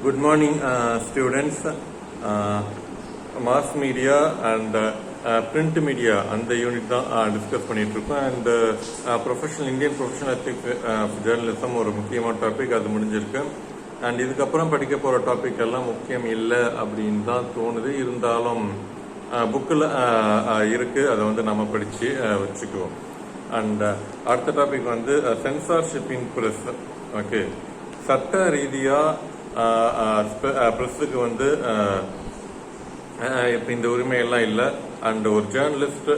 Good morning, students. Mass media and print media அந்த unit தான் discuss பண்ணிட்டு இருக்கோம். And professional Indian professional ethics journalism ஒரு முக்கியமான டாபிக், அது முடிஞ்சிருக்கு. அண்ட் இதுக்கப்புறம் படிக்க போகிற டாபிக் எல்லாம் முக்கியம் இல்லை அப்படின்னு தான் தோணுது. இருந்தாலும் புக்கில் இருக்கு, அதை வந்து நம்ம படித்து வச்சுக்குவோம். அண்ட் அடுத்த டாபிக் வந்து சென்சார்ஷிப் இன் பிரஸ். ஓகே, சட்ட ரீதியாக பிரஸுக்கு வந்து இப்போ இந்த உரிமையெல்லாம் இல்லை. அண்ட் ஒரு ஜேர்னலிஸ்ட்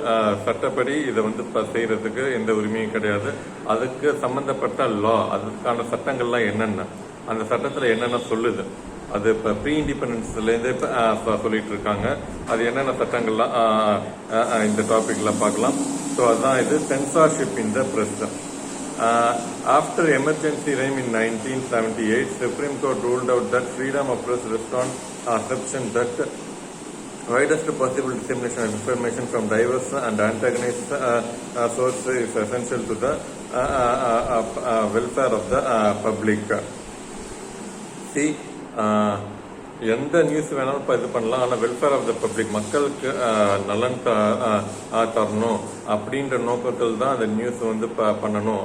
சட்டப்படி இதை வந்து செய்யறதுக்கு எந்த உரிமையும் கிடையாது. அதுக்கு சம்பந்தப்பட்ட லா, அதுக்கான சட்டங்கள்லாம் என்னென்ன, அந்த சட்டத்தில் என்னென்ன சொல்லுது, அது இப்போ ப்ரீ இண்டிபெண்டன்ஸ்லேருந்து இப்போ சொல்லிட்டு இருக்காங்க. அது என்னென்ன சட்டங்கள்லாம் இந்த டாபிக்ல பார்க்கலாம். ஸோ அதுதான் இது censorship in the press. After emergency reign in 1978, Supreme Court ruled out that freedom of press rests on assumption that widest possible dissemination of information from diverse and antagonist sources is essential to the welfare of the public. See, எந்த news வேணாலும் இப்போ இது பண்ணலாம். ஆனால் welfare of the public, மக்களுக்கு நலன் தரணும் அப்படின்ற நோக்கத்தில் தான் அந்த நியூஸ் வந்து பண்ணணும்.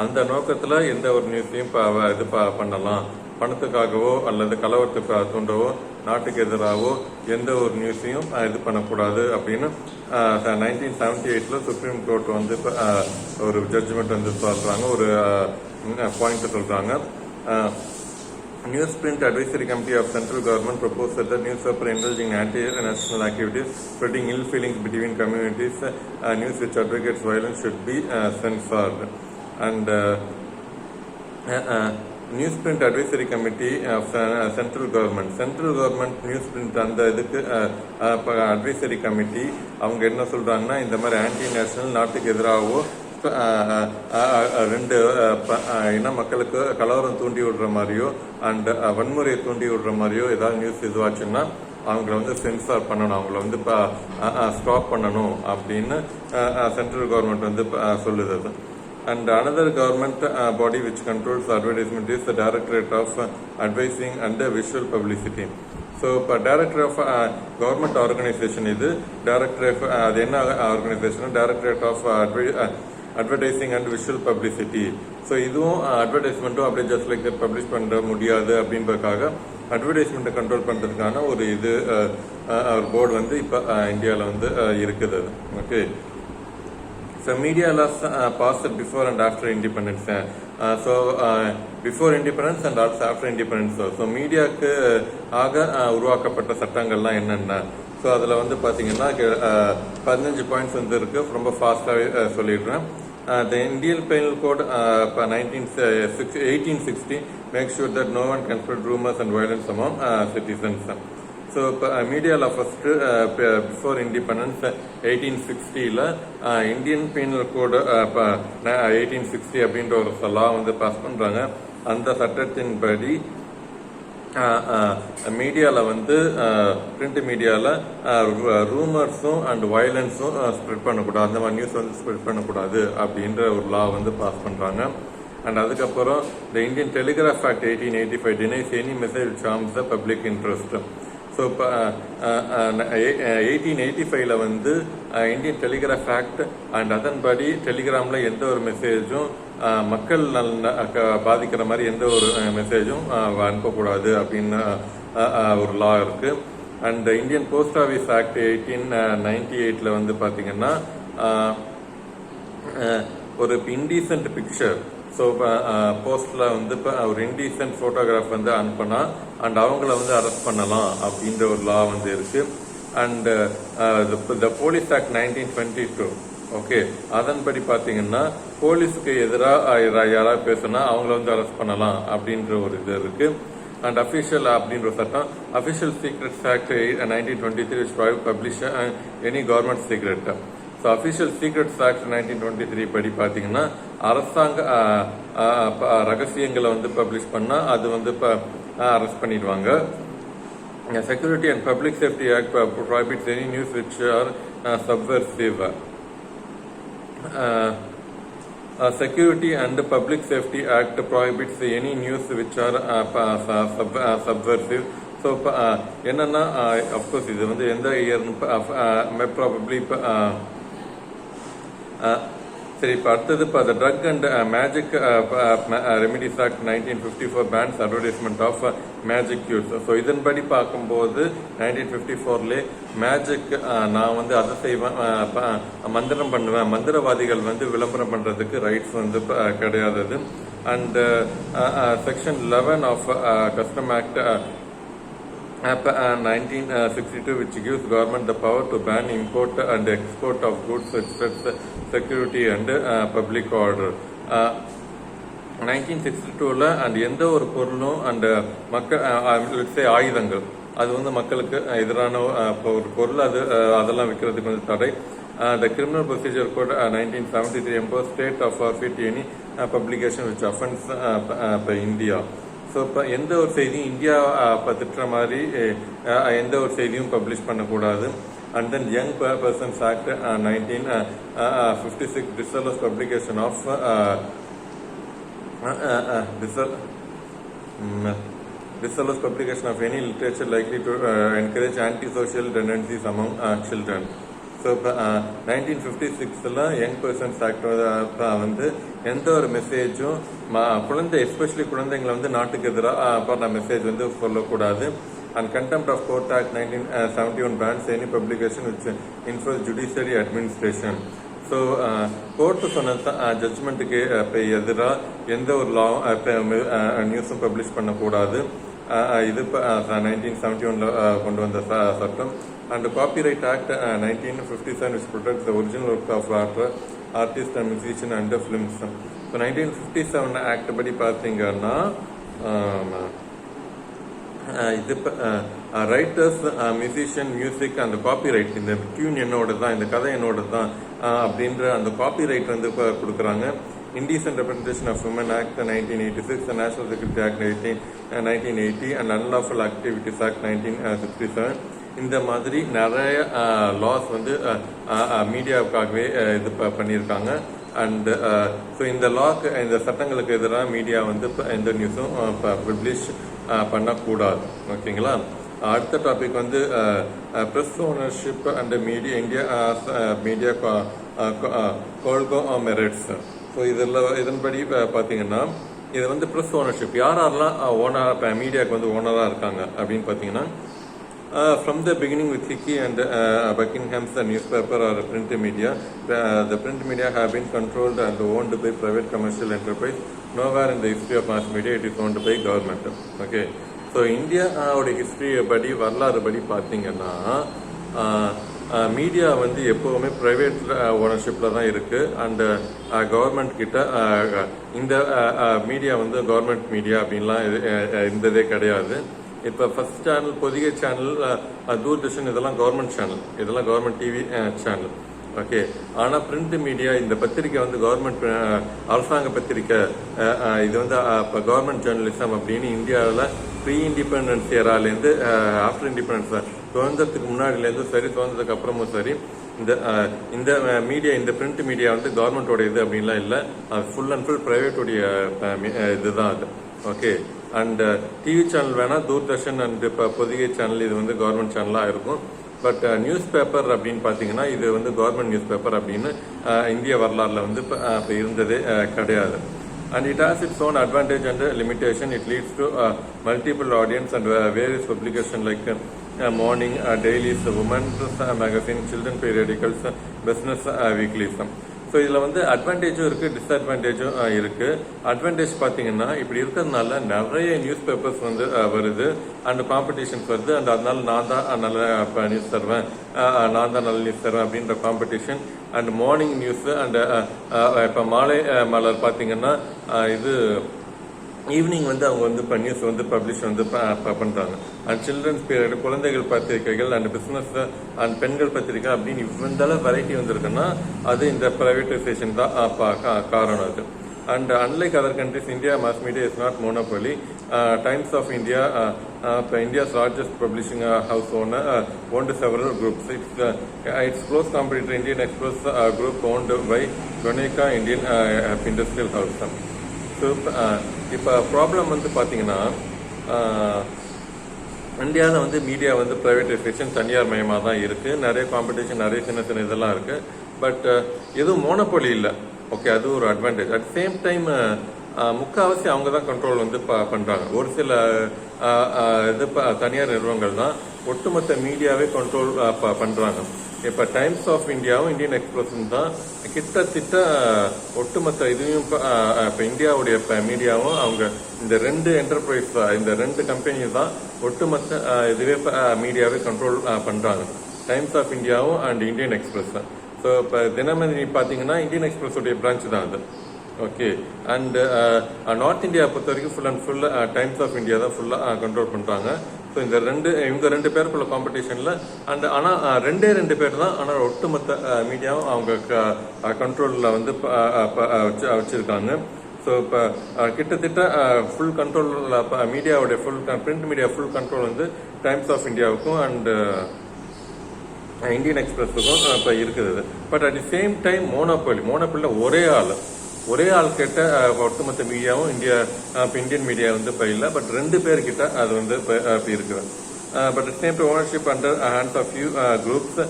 அந்த நோக்கத்தில் எந்த ஒரு நியூஸையும் இது பண்ணலாம். பணத்துக்காகவோ அல்லது கலவரத்துக்கு தூண்டவோ நாட்டுக்கு எதிராகவோ எந்த ஒரு நியூஸையும் இது பண்ணக்கூடாது அப்படின்னு 1978 சுப்ரீம் கோர்ட் வந்து ஒரு ஜட்ஜ்மெண்ட் வந்து சொல்றாங்க, ஒரு பாயிண்ட் சொல்றாங்க. Newsprint Advisory Committee of Central Government proposed that the newspaper indulging anti-national activities, spreading ill feelings between communities, news which advocates violence should be censored. And Newsprint Advisory Committee of Central Government Newsprint அந்த இதுக்கு Advisory Committee அவங்க என்ன சொல்றாங்கன்னா, இந்த மாதிரி anti national, நாட்டுக்கு எதிராகவோ ரெண்டு இன மக்களுக்கு கலவரம் தூண்டி விடுற மாதிரியோ அண்ட் வன்முறையை தூண்டி விடுற மாதிரியோ ஏதாவது நியூஸ் இதுவாச்சுன்னா அவங்கள வந்து சென்சார் பண்ணணும், அவங்கள வந்து ஸ்டாப் பண்ணணும் அப்படின்னு சென்ட்ரல் கவர்மெண்ட் வந்து சொல்லுது. And another government body which controls advertisement is the directorate of advising and visual publicity. So இப்போ டைரக்டர் ஆஃப் கவர்மெண்ட் ஆர்கனைசேஷன் இது. டைரக்டர் ஆஃப் அது என்ன organisation? Directorate of advertising and visual publicity. So இதுவும் அட்வர்டைஸ்மெண்ட்டும் அப்படியே just like publish பண்ண முடியாது அப்படின்றதுக்காக அட்வர்டைஸ்மெண்ட்டை கண்ட்ரோல் பண்ணுறதுக்கான ஒரு இது ஒரு போர்டு வந்து இப்போ இந்தியாவில் வந்து இருக்குது. Okay, so media laws passed before and after independence. So before independence and also after independence. So மீடியாவுக்கு ஆக உருவாக்கப்பட்ட சட்டங்கள்லாம் என்னென்ன? ஸோ அதில் வந்து பார்த்தீங்கன்னா 15 பாயிண்ட்ஸ் வந்து இருக்கு. ரொம்ப ஃபாஸ்டாகவே சொல்லிடுறேன். The Indian Penal Code 1860 makes sure that no one can spread rumors and violence among citizens. So இப்போ மீடியாவில் ஃபர்ஸ்ட் பிஃபோர் இண்டிபெண்டன்ஸ் 1860ல் இந்தியன் பீனல் கோடு 1860 அப்படின்ற ஒரு லா வந்து பாஸ் பண்ணுறாங்க. அந்த சட்டத்தின்படி மீடியாவில் வந்து பிரிண்ட் மீடியாவில் ரூமர்ஸும் அண்ட் வயலன்ஸும் ஸ்ப்ரெட் பண்ணக்கூடாது, அந்த மாதிரி நியூஸ் வந்து ஸ்ப்ரெட் பண்ணக்கூடாது அப்படின்ற ஒரு லா வந்து பாஸ் பண்ணுறாங்க. அண்ட் அதுக்கப்புறம் the Indian telegraph act 1885 denies any message which harms the public interest. So இப்போ 1885 வந்து இந்தியன் டெலிகிராஃப் ஆக்ட் அண்ட் அதன்படி டெலிகிராமில் எந்த ஒரு மெசேஜும் மக்கள் பாதிக்கிற மாதிரி எந்த ஒரு மெசேஜும் அனுப்பக்கூடாது அப்படின்னு ஒரு லா இருக்கு. And Indian post office act 1898 வந்து பார்த்தீங்கன்னா ஒரு இன்டீசென்ட் பிக்சர், ஸோ போஸ்ட்ல வந்து இப்போ ஒரு இன்டீசென்ட் ஃபோட்டோகிராஃப் வந்து அனுப்பினா அண்ட் அவங்கள வந்து அரெஸ்ட் பண்ணலாம் அப்படின்ற ஒரு லா வந்து இருக்கு. And the police act 1922, okay, அதன்படி பார்த்தீங்கன்னா போலீஸுக்கு எதிராக யாராவது பேசுனா அவங்கள வந்து அரெஸ்ட் பண்ணலாம் அப்படின்ற ஒரு இது இருக்கு. அண்ட் அஃபிஷியல் அப்படின்ற சட்டம் official secrets act 1923 which prohibits publish any government secret. So official secrets act 1923 படி பார்த்தீங்கன்னா அரசாங்க ரகசியங்களை வந்து பப்ளிஷ் பண்ணால் அது வந்து அரெஸ்ட் பண்ணிடுவாங்க. Security and public safety act prohibits any news which are subversive. Security and Public Safety Act prohibits any news which are subversive. So இப்போ என்னென்னா அஃப்கோர்ஸ் இது வந்து எந்த இயர்னு ப்ராபப்ளி இப்போ சரி இப்போ அடுத்தது இப்போ the Drug and Magic Remedies Act 1954 bans advertisement of magic cures. So இதன்படி பார்க்கும்போது 1954லே மேஜிக் நான் வந்து அதை செய்வேன், மந்திரம் பண்ணுவேன், மந்திரவாதிகள் வந்து விளம்பரம் பண்ணுறதுக்கு ரைட்ஸ் வந்து கிடையாது. And section 11 of custom act 1962 which gives government the power to ban import and export of goods which threats security and public order. 1962ல அண்ட் எந்த ஒரு பொருளும் அண்ட் மக்கள் ஆயுதங்கள் அது வந்து மக்களுக்கு எதிரான ஒரு பொருள் அதெல்லாம் விற்கிறதுக்கு வந்து தடை. The Criminal Procedure Code 1973 imposes state of forfeit any publication which offends India. So இப்போ எந்த ஒரு செய்தியும் இந்தியா திட்டுற மாதிரி எந்த ஒரு செய்தியும் பப்ளிஷ் பண்ணக்கூடாது. And then young persons act 1956 disallows publication of disallows publication of any literature likely to encourage anti-social tendencies among children. So இப்போ 1956ல் யங் பர்சன்ஸ் ஆக்ட் வந்து எந்த ஒரு மெசேஜும் குழந்தை எஸ்பெஷலி குழந்தைங்களை வந்து நாட்டுக்கு எதிராக மெசேஜ் வந்து சொல்லக்கூடாது. And contempt of court act 1971 bans any publication which infers judiciary administration. So court சொன்ன ஜட்ஜ்மெண்ட்டுக்கு இப்போ எதிராக எந்த ஒரு லா நியூஸும் பப்ளிஷ் பண்ணக்கூடாது. இது இப்போ 1971 கொண்டு வந்த சட்டம். And the Copyright Act 1957 which protects the original work of artist and musician and the films. So 1957 act படி பார்த்தீங்கன்னா இது ரைட்டர்ஸ், மியூசிஷியன், மியூசிக் அந்த காப்பிரைட், இந்த டியூன் என்னோட தான், இந்த கதை என்னோட தான் அப்படின்ற அந்த காப்பிரைட் வந்து கொடுக்குறாங்க. Indecent Representation of Women Act 1986, the National Security Act 1980 and Unlawful Activities Act 1967. இந்த மாதிரி நிறைய லாஸ் வந்து மீடியாவுக்காகவே இது பண்ணியிருக்காங்க. அண்ட் ஸோ இந்த சட்டங்களுக்கு எதிராக மீடியா வந்து எந்த நியூஸும் பப்ளிஷ் பண்ணக்கூடாது. ஓகேங்களா. அடுத்த டாபிக் வந்து press ownership and media conglomerates. So இதன்படி பார்த்தீங்கன்னா இது வந்து ப்ரெஸ் ஓனர்ஷிப் யாரெல்லாம் ஓனர் மீடியாவுக்கு வந்து ஓனராக இருக்காங்க அப்படின்னு பார்த்தீங்கன்னா from the beginning with Hickey and Buckingham's newspaper or print media, the print media have been controlled and owned by private commercial enterprise. Nowhere in the history of mass media it is owned by government. Okay. So India oda history படி வரலாறு படி பார்த்தீங்கன்னா media வந்து எப்போவுமே private ஓனர்ஷிப்பில் தான் இருக்கு. And government கிட்ட இந்த மீடியா வந்து கவர்மெண்ட் மீடியா அப்படின்லாம் இருந்ததே கிடையாது. இப்போ first channel, Podhigai channel, Doordarshan இதெல்லாம் கவர்மெண்ட் சேனல், இதெல்லாம் கவர்மெண்ட் டிவி சேனல். ஓகே. ஆனால் பிரிண்ட் மீடியா இந்த பத்திரிக்கை வந்து கவர்மெண்ட் அரசாங்க பத்திரிக்கை, இது வந்து இப்போ கவர்மெண்ட் ஜேர்னலிசம் அப்படின்னு இந்தியாவில் ப்ரீ இண்டிபெண்டன்ஸ் ஏராலேருந்து ஆஃப்டர் இண்டிபெண்டன்ஸ் சுதந்திரத்துக்கு முன்னாடிலேருந்து சரி, சுதந்திரத்துக்கு அப்புறமும் சரி, இந்த மீடியா, இந்த பிரிண்ட் மீடியா வந்து கவர்மெண்டோட இது அப்படின்லாம் இல்லை. ஃபுல் அண்ட் ஃபுல் பிரைவேட்டோடைய இதுதான் அது. ஓகே. அண்ட் டிவி சேனல் வேணா தூர்தர்ஷன் அண்ட் இப்போ பொதிகை சேனல் இது வந்து கவர்மெண்ட் சேனலாக இருக்கும். பட் நியூஸ் பேப்பர் அப்படின்னு பார்த்தீங்கன்னா இது வந்து கவர்மெண்ட் நியூஸ் பேப்பர் அப்படின்னு இந்திய வரலாறுல வந்து இப்போ இருந்ததே கிடையாது. And it has its own advantage and limitation. It leads to multiple audience and various publications like morning, dailies, women's magazine, children periodicals, business weeklies. So இதில் வந்து அட்வான்டேஜும் இருக்குது, டிஸ்அட்வான்டேஜும் இருக்குது. அட்வான்டேஜ் பார்த்தீங்கன்னா இப்படி இருக்கிறதுனால நிறைய நியூஸ் பேப்பர்ஸ் வந்து வருது அண்ட் காம்படிஷன்ஸ் வருது. அண்ட் அதனால நான் தான் நல்ல நியூஸ் தருவேன், நான் தான் நல்ல நியூஸ் தருவேன் அப்படின்ற competition. And morning news and இப்போ மாலை மலர் பார்த்தீங்கன்னா இது ஈவினிங் வந்து அவங்க வந்து இப்போ நியூஸ் வந்து பப்ளிஷ் வந்து பண்ணுறாங்க. அண்ட் சில்ட்ரன்ஸ் பீரியட், குழந்தைகள் பத்திரிகைகள் அண்ட் பிஸ்னஸ் அண்ட் பெண்கள் பத்திரிகை அப்படின்னு இவ்வளவு வெரைட்டி வந்துருக்குன்னா அது இந்த பிரைவேட்டைசேஷன் தான் காரணம் அது. And unlike other countries, India mass media is not monopoly. Times of India, India's largest publishing house owner, owned several groups. Its close competitor Indian Express group owned by Goneka Indian Industrial House. So இப்போ problem வந்து பார்த்தீங்கன்னா இந்தியாவில் வந்து media வந்து privatisation தனியார் மயமாக தான் இருக்குது. நிறைய காம்படிஷன், நிறைய சின்ன சின்ன இதெல்லாம் இருக்குது. பட் எதுவும் மோனோபோலி இல்லை. ஓகே, அது ஒரு அட்வான்டேஜ். அட் சேம் டைம் முக்கால்வாசி அவங்க தான் கண்ட்ரோல் வந்து பண்ணுறாங்க. ஒரு சில இது தனியார் நிறுவனங்கள் தான் ஒட்டுமொத்த மீடியாவே கண்ட்ரோல் பண்ணுறாங்க. இப்போ டைம்ஸ் ஆஃப் இந்தியாவும் இந்தியன் எக்ஸ்பிரஸும் தான் கிட்டத்தட்ட ஒட்டுமொத்த இதுவும் இப்போ இந்தியாவுடைய மீடியாவும் அவங்க இந்த ரெண்டு என்டர்பிரைஸ், இந்த ரெண்டு கம்பெனி தான் ஒட்டுமொத்த இதுவே மீடியாவே கண்ட்ரோல் பண்ணுறாங்க. டைம்ஸ் ஆஃப் இந்தியாவும் அண்ட் இந்தியன் எக்ஸ்பிரஸ். ஸோ இப்போ தினமணி பார்த்தீங்கன்னா இந்தியன் எக்ஸ்பிரஸுடைய பிரான்ச் தான் அது. ஓகே, அண்ட் நார்த் இந்தியா பொறுத்த வரைக்கும் full and full Times of India தான் ஃபுல்லாக கண்ட்ரோல் பண்ணுறாங்க. ஸோ இவங்க ரெண்டு பேருக்குள்ள காம்படிஷனில் அண்ட் ஆனால் ரெண்டு பேர் தான். ஆனால் ஒட்டுமொத்த மீடியாவும் அவங்க கண்ட்ரோலில் வந்து வச்சுருக்காங்க. ஸோ இப்போ கிட்டத்தட்ட ஃபுல் கண்ட்ரோலில் மீடியாவுடைய பிரிண்ட் மீடியா ஃபுல் கண்ட்ரோல் வந்து டைம்ஸ் ஆஃப் இந்தியாவுக்கும் அண்ட் இந்தியன் எக்ஸ்பிரஸுக்கும் இப்போ இருக்குது. But at the same time மோனோபோலியில் ஒரே ஆள் கிட்ட ஒட்டுமொத்த மீடியாவும் இந்தியன் மீடியா வந்து இப்போ இல்லை. பட் ரெண்டு பேர்கிட்ட அது வந்து இப்போ இருக்குது. But same to ownership under hands of few groups.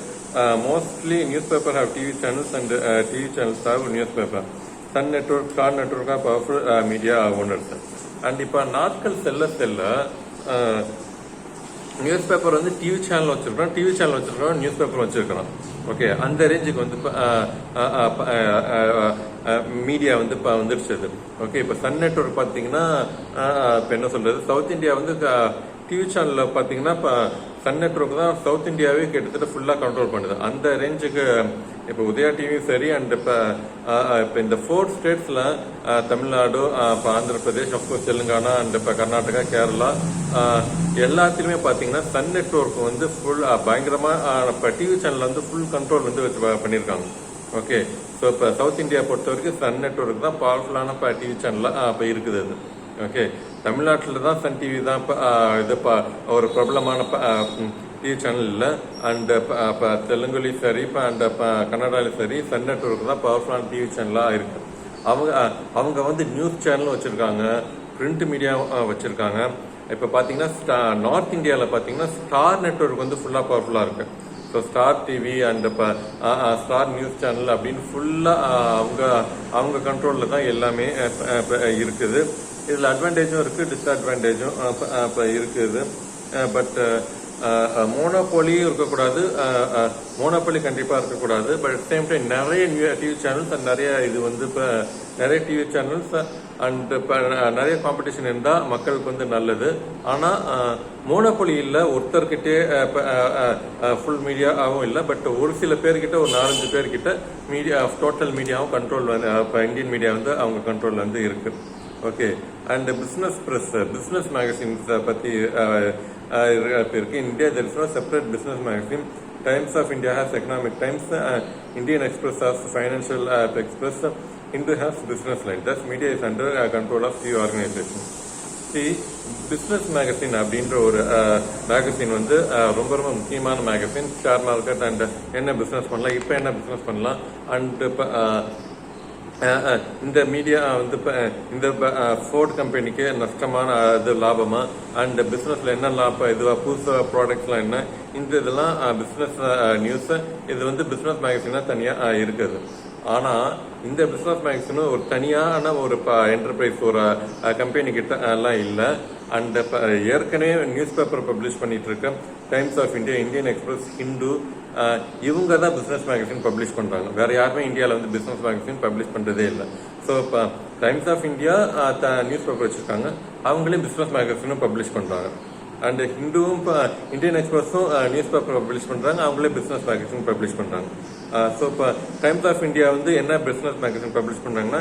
Mostly news paper have TV channels and TV channels have news paper. Sun network, Star network are powerful media owners. And இப்போ நாட்கள் செல்ல news paper வந்து TV channel வச்சிருக்கிறோம், news paper வச்சிருக்கிறோம். Okay, அந்த ரேஞ்சுக்கு வந்து media வந்து இப்போ வந்துடுச்சு அது. ஓகே, இப்போ சன் நெட்வொர்க் பார்த்தீங்கன்னா இப்போ என்ன சொல்றது, சவுத் இந்தியா வந்து டிவி சேனலில் பார்த்தீங்கன்னா இப்போ சன் நெட்வொர்க் தான் சவுத் இந்தியாவே கிட்டத்தட்ட ஃபுல்லாக கண்ட்ரோல் பண்ணுது. அந்த ரேஞ்சுக்கு இப்போ உதயா டிவியும் சரி. அண்ட் இப்போ இந்த 4 ஸ்டேட்ஸில் தமிழ்நாடு, இப்போ ஆந்திர பிரதேஷ், அப்கோர்ஸ் தெலுங்கானா அண்ட் இப்போ கர்நாடகா, கேரளா எல்லாத்துலேயுமே பார்த்தீங்கன்னா சன் நெட்வொர்க் வந்து ஃபுல் பயங்கரமாக இப்போ டிவி சேனலில் வந்து ஃபுல் கண்ட்ரோல் வந்து பண்ணியிருக்காங்க. ஓகே, ஸோ இப்போ சவுத் இந்தியா பொறுத்த வரைக்கும் சன் நெட்வொர்க் தான் பவர்ஃபுல்லான இப்போ டிவி சேனலாக இப்போ இருக்குது அது. ஓகே, தமிழ்நாட்டில் தான் சன் டிவி தான் இப்போ இது ஒரு பிரபலமான டிவி சேனல் இல்லை. அண்ட் இப்போ தெலுங்குலையும் சரி, இப்போ அண்ட் கன்னடாலையும் சரி சன் நெட்வொர்க் தான் பவர்ஃபுல்லான டிவி சேனலாக இருக்கு. அவங்க வந்து நியூஸ் சேனலும் வச்சுருக்காங்க, பிரிண்ட் மீடியா வச்சுருக்காங்க. இப்போ பார்த்தீங்கன்னா நார்த் இந்தியாவில் பார்த்தீங்கன்னா ஸ்டார் நெட்வொர்க் வந்து ஃபுல்லாக பவர்ஃபுல்லாக இருக்கு. ஸோ ஸ்டார் டிவி அண்ட் இப்போ ஸ்டார் நியூஸ் சேனல் அப்படின்னு ஃபுல்லாக அவங்க கண்ட்ரோலில் தான் எல்லாமே இருக்குது. இதில் அட்வான்டேஜும் இருக்குது, டிஸ்அட்வான்டேஜும் இப்போ இருக்குது. பட் மோனோபோலியும் இருக்கக்கூடாது, மோனோபோலி கண்டிப்பாக இருக்கக்கூடாது. பட் அட் சேம் டைம் நிறைய டிவி சேனல்ஸ் அண்ட் நிறைய இது வந்து இப்போ நிறைய டிவி சேனல்ஸ் அண்ட் இப்போ நிறைய காம்படிஷன் இருந்தால் மக்களுக்கு வந்து நல்லது. ஆனால் மோனோபோலி இல்லை, ஒருத்தர்கிட்டே ஃபுல் மீடியாவும் இல்லை. பட் ஒரு சில பேர்கிட்ட, ஒரு 4-5 பேர்கிட்ட மீடியா டோட்டல் மீடியாவும் கண்ட்ரோல் வந்து இப்போ இந்தியன் மீடியா வந்து அவங்க கண்ட்ரோல் வந்து இருக்கு. Okay, and business press, business magazines பற்றி இருக்கு. India there is no separate business magazine. Times of India has Economic Times, Indian Express has Financial Express, Hindu has Business Line. Thus media is under control of few organizations. See, business magazine அப்படின்ற ஒரு magazine வந்து ரொம்ப ரொம்ப முக்கியமான magazine. Share market and என்ன business பண்ணலாம், இப்போ என்ன பிஸ்னஸ் பண்ணலாம், அண்ட் இப்போ இந்த மீடியா வந்து இந்த ஃபோர்ட் கம்பெனிக்கு நஷ்டமான இது லாபமா அண்ட் பிஸ்னஸ்ல என்ன லாபம், இதுவா புதுசாக ப்ராடக்ட்ஸ்லாம் என்ன, இந்த இதெல்லாம் பிஸ்னஸ் நியூஸ். இது வந்து பிஸ்னஸ் மேகசினா தனியாக இருக்குது. ஆனால் இந்த பிஸ்னஸ் மேகசினும் ஒரு தனியான ஒரு என்டர்பிரைஸ் ஒரு கம்பெனி கிட்ட எல்லாம் இல்லை. அண்ட் ஏற்கனவே நியூஸ் பேப்பர் பப்ளிஷ் பண்ணிட்டு இருக்க Times of India, Indian Express, Hindu இவங்க தான் பிஸ்னஸ் மேகசின் பப்ளிஷ் பண்ணுறாங்க. வேற யாருமே இந்தியாவில் வந்து பிஸ்னஸ் மேகசின் பப்ளிஷ் பண்ணுறதே இல்லை. ஸோ இப்போ Times of India news paper வச்சுருக்காங்க, அவங்களே பிஸ்னஸ் மேகசினும் பப்ளிஷ் பண்ணுறாங்க. அண்ட் ஹிந்துவும் இப்போ இந்தியன் எக்ஸ்பிரஸும் நியூஸ் பேப்பர் பப்ளிஷ் பண்ணுறாங்க, அவங்களே பிஸ்னஸ் மேகசின் பப்ளிஷ் பண்ணுறாங்க. ஸோ இப்போ டைம்ஸ் ஆஃப் இந்தியா வந்து என்ன பிஸ்னஸ் மேகசின் பப்ளிஷ் பண்ணுறாங்கன்னா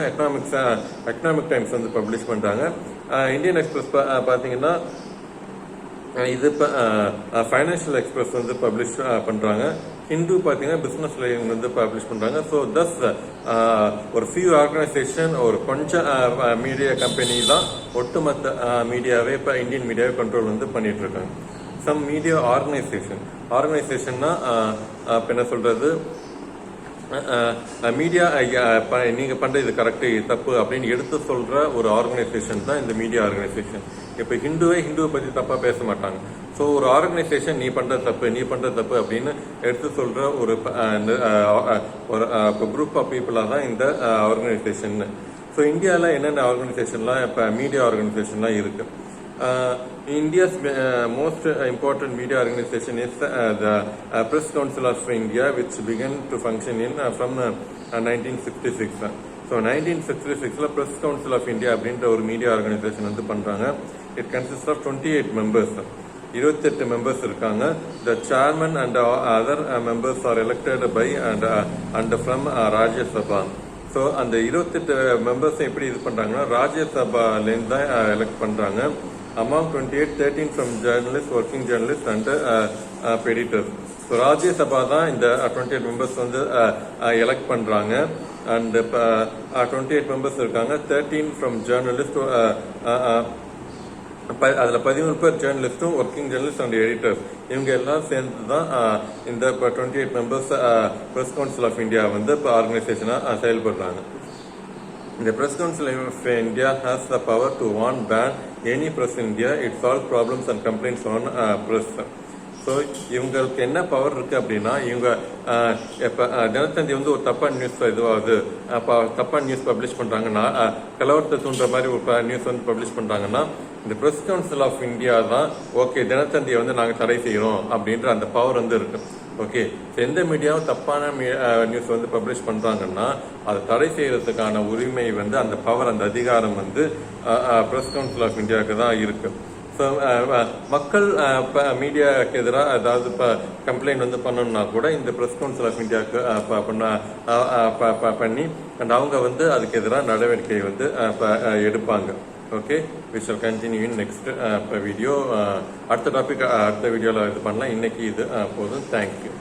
எக்கனாமிக் டைம்ஸ் வந்து பப்ளிஷ் பண்ணுறாங்க. இந்தியன் எக்ஸ்பிரஸ் பார்த்தீங்கன்னா இது இப்போ ஃபைனான்ஷியல் எக்ஸ்பிரஸ் வந்து பப்ளிஷ் பண்ணுறாங்க. ஹிந்து பார்த்தீங்கன்னா பிஸ்னஸில் இவங்க வந்து பப்ளிஷ் பண்ணுறாங்க. ஸோ தஸ் ஒரு ஃபியூ ஆர்கனைசேஷன் ஒரு கொஞ்சம் மீடியா கம்பெனி தான் ஒட்டுமொத்த மீடியாவே இப்போ இந்தியன் மீடியாவே கண்ட்ரோல் வந்து பண்ணிட்டு இருக்காங்க. சம் மீடியா ஆர்கனைசேஷன்னா இப்போ என்ன சொல்றது, மீடியா நீங்க பண்ற இது கரெக்ட் இது தப்பு அப்படின்னு எடுத்து சொல்ற ஒரு ஆர்கனைசேஷன் தான் இந்த மீடியா ஆர்கனைசேஷன். இப்ப ஹிந்துவை பத்தி தப்பா பேச மாட்டாங்க. ஸோ ஒரு ஆர்கனைசேஷன் நீ பண்ற தப்பு அப்படின்னு எடுத்து சொல்ற ஒரு குரூப் ஆஃப் பீப்புளா தான் இந்த ஆர்கனைசேஷன். ஸோ இந்தியாவில் என்னென்ன ஆர்கனைசேஷன்லாம் இப்போ மீடியா ஆர்கனைசேஷன்லாம் இருக்கு. India's most important media organization is the Press Council of India, which began to function from 1966. So 1966 Press Council of India அப்படின்ற ஒரு மீடியா ஆர்கனைசேஷன் வந்து பண்றாங்க. It consists of 28 members. 28 members இருக்காங்க. The chairman and other members are elected by and from Rajya Sabha. So அந்த 28 members எப்படி இது பண்றாங்கன்னா ராஜ்யசபாலேருந்து தான் எலெக்ட் பண்றாங்க. Among 28, 13 from journalists, working journalists and editors. So Rajya Sabha தான் இந்த 28 members வந்து எலெக்ட் பண்றாங்க. அண்ட் 28 members இருக்காங்க. 13 from journalists, அதுல 13 பேர் ஜேர்னலிஸ்டும் ஒர்க்கிங் ஜேர்னலிஸ்ட் அண்ட் எடிட்டர்ஸ். இவங்க எல்லாம் சேர்ந்து தான் இந்த 28 members press council of India வந்து இப்போ ஆர்கனைசேஷனா செயல்படுறாங்க. The Press Council of India has the power to warn, ban any press in India. It solves problems and complaints on press. So இவங்களுக்கு என்ன பவர் இருக்கு அப்படின்னா, இவங்க இப்போ தினத்தந்தி வந்து ஒரு தப்பான நியூஸ் இதுவாகுது, தப்பான நியூஸ் பப்ளிஷ் பண்றாங்கன்னா, கலவரத்தை தூண்டுற மாதிரி ஒரு நியூஸ் வந்து பப்ளிஷ் பண்றாங்கன்னா, இந்த பிரஸ் கவுன்சில் ஆஃப் இந்தியா தான் ஓகே தினத்தந்தியை வந்து நாங்கள் தடை செய்யறோம் அப்படின்ற அந்த பவர் வந்து இருக்கு. ஓகே, எந்த மீடியாவும் தப்பான நியூஸ் வந்து பப்ளிஷ் பண்றாங்கன்னா அதை தடை செய்யறதுக்கான உரிமை வந்து அந்த பவர் அந்த அதிகாரம் வந்து பிரஸ் கவுன்சில் ஆஃப் இந்தியாவுக்கு தான் இருக்கு. ஸோ மக்கள் மீடியாவுக்கு எதிராக ஏதாவது கம்ப்ளைண்ட் வந்து பண்ணணும்னா கூட இந்த பிரஸ் கவுன்சில் ஆஃப் இந்தியாவுக்கு பண்ணி அண்ட் அவங்க வந்து அதுக்கு எதிராக நடவடிக்கை வந்து எடுப்பாங்க. Okay, we shall continue in next video. அடுத்த டாபிக் அடுத்த வீடியோவில் இது பண்ணலாம். இன்னைக்கு இது போதும். தேங்க்யூ.